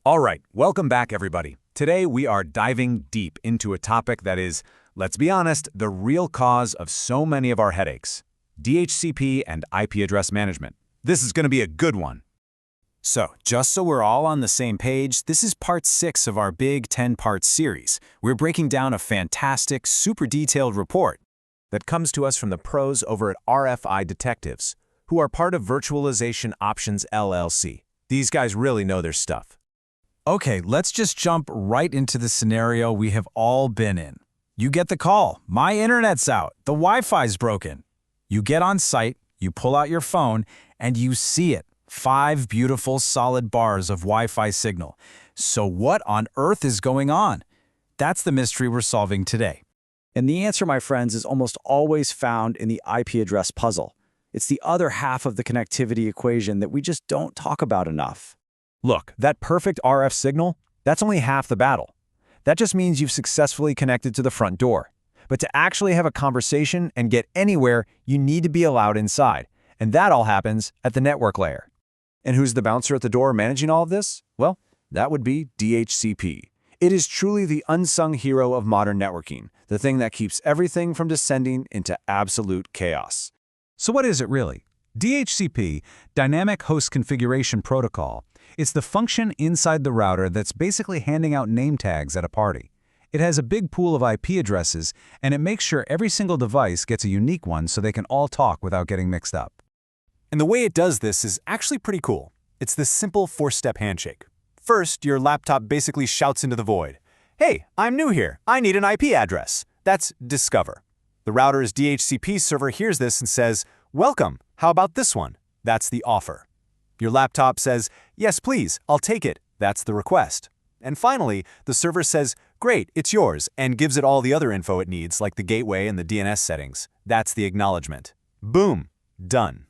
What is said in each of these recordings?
All right, welcome back everybody. Today we are diving deep into a topic that is, let's be honest, the real cause of so many of our headaches. DHCP and IP address management. This is going to be a good one. So, just so we're all on the same page, this is part 6 of our big 10-part series. We're breaking down a fantastic, super detailed report that comes to us from the pros over at RFI Detectives, who are part of Virtualization Options LLC. These guys really know their stuff. Okay, let's just jump right into the scenario we have all been in. You get the call, my internet's out, the Wi-Fi's broken. You get on site, you pull out your phone, and you see it. 5 beautiful solid bars of Wi-Fi signal. So what on earth is going on? That's the mystery we're solving today. And the answer, my friends, is almost always found in the IP address puzzle. It's the other half of the connectivity equation that we just don't talk about enough. Look, that perfect RF signal, that's only half the battle. That just means you've successfully connected to the front door. But to actually have a conversation and get anywhere, you need to be allowed inside. And that all happens at the network layer. And who's the bouncer at the door managing all of this? Well, that would be DHCP. It is truly the unsung hero of modern networking, the thing that keeps everything from descending into absolute chaos. So what is it really? DHCP, Dynamic Host Configuration Protocol, it's the function inside the router that's basically handing out name tags at a party. It has a big pool of IP addresses, and it makes sure every single device gets a unique one so they can all talk without getting mixed up. And the way it does this is actually pretty cool. It's this simple 4-step handshake. First, your laptop basically shouts into the void, "Hey, I'm new here. I need an IP address." That's discover. The router's DHCP server hears this and says, "Welcome. How about this one?" That's the offer. Your laptop says, "Yes, please. I'll take it." That's the request. And finally, the server says, "Great, it's yours," and gives it all the other info it needs, like the gateway and the DNS settings. That's the acknowledgement. Boom. Done.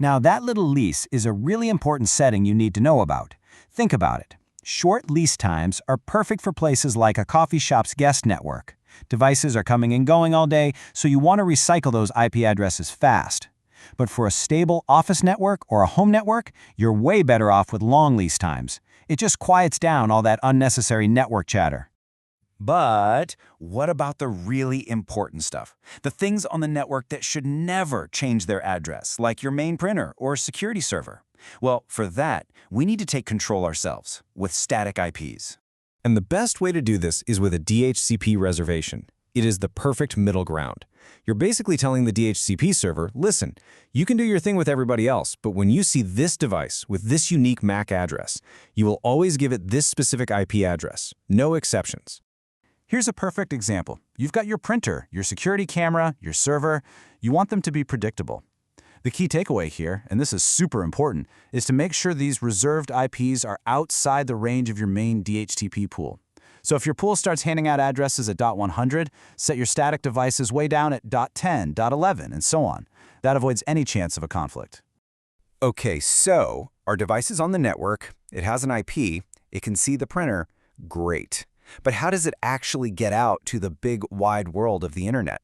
Now, that little lease is a really important setting you need to know about. Think about it. Short lease times are perfect for places like a coffee shop's guest network. Devices are coming and going all day, so you want to recycle those IP addresses fast. But for a stable office network or a home network, you're way better off with long lease times. It just quiets down all that unnecessary network chatter. But what about the really important stuff? The things on the network that should never change their address, like your main printer or security server. Well, for that, we need to take control ourselves with static IPs. And the best way to do this is with a DHCP reservation. It is the perfect middle ground. You're basically telling the DHCP server, listen, you can do your thing with everybody else, but when you see this device with this unique MAC address, you will always give it this specific IP address, no exceptions. Here's a perfect example. You've got your printer, your security camera, your server. You want them to be predictable. The key takeaway here, and this is super important, is to make sure these reserved IPs are outside the range of your main DHCP pool. So if your pool starts handing out addresses at .100, set your static devices way down at .10, .11, and so on. That avoids any chance of a conflict. Okay, so our device is on the network, it has an IP, it can see the printer, great. But how does it actually get out to the big wide world of the internet?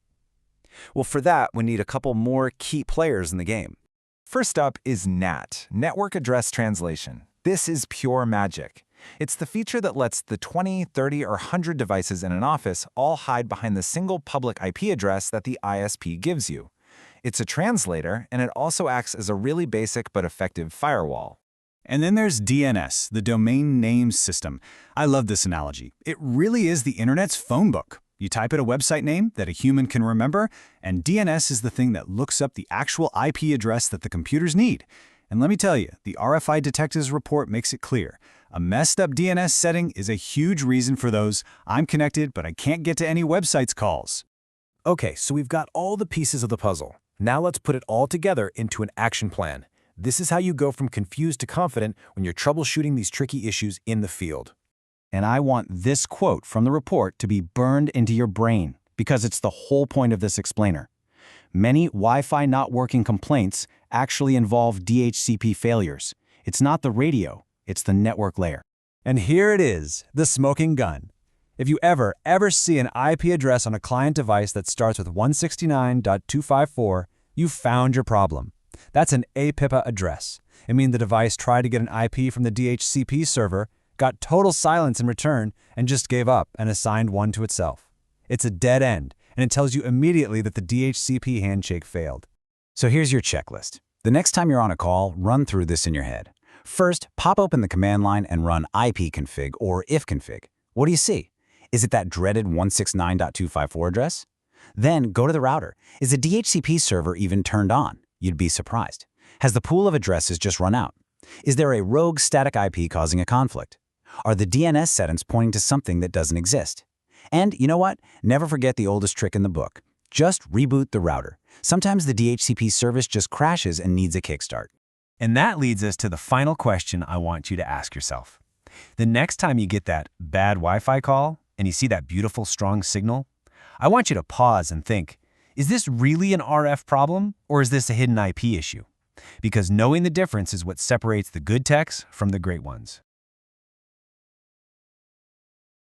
Well, for that, we need a couple more key players in the game. First up is NAT, Network Address Translation. This is pure magic. It's the feature that lets the 20, 30, or 100 devices in an office all hide behind the single public IP address that the ISP gives you. It's a translator, and it also acts as a really basic but effective firewall. And then there's DNS, the Domain Name System. I love this analogy. It really is the internet's phone book. You type in a website name that a human can remember, and DNS is the thing that looks up the actual IP address that the computers need. And let me tell you, the RFI Detectives report makes it clear. A messed up DNS setting is a huge reason for those "I'm connected, but I can't get to any websites" calls. Okay, so we've got all the pieces of the puzzle. Now let's put it all together into an action plan. This is how you go from confused to confident when you're troubleshooting these tricky issues in the field. And I want this quote from the report to be burned into your brain, because it's the whole point of this explainer. Many Wi-Fi not working complaints actually involve DHCP failures. It's not the radio, it's the network layer. And here it is, the smoking gun. If you ever see an IP address on a client device that starts with 169.254, you've found your problem. That's an APIPA address. It means the device tried to get an IP from the DHCP server, got total silence in return, and just gave up and assigned one to itself. It's a dead end, and it tells you immediately that the DHCP handshake failed. So here's your checklist. The next time you're on a call, run through this in your head. First, pop open the command line and run ipconfig or ifconfig. What do you see? Is it that dreaded 169.254 address? Then go to the router. Is the DHCP server even turned on? You'd be surprised. Has the pool of addresses just run out? Is there a rogue static IP causing a conflict? Are the DNS settings pointing to something that doesn't exist? And you know what? Never forget the oldest trick in the book. Just reboot the router. Sometimes the DHCP service just crashes and needs a kickstart. And that leads us to the final question I want you to ask yourself. The next time you get that bad Wi-Fi call and you see that beautiful, strong signal, I want you to pause and think, is this really an RF problem or is this a hidden IP issue? Because knowing the difference is what separates the good techs from the great ones.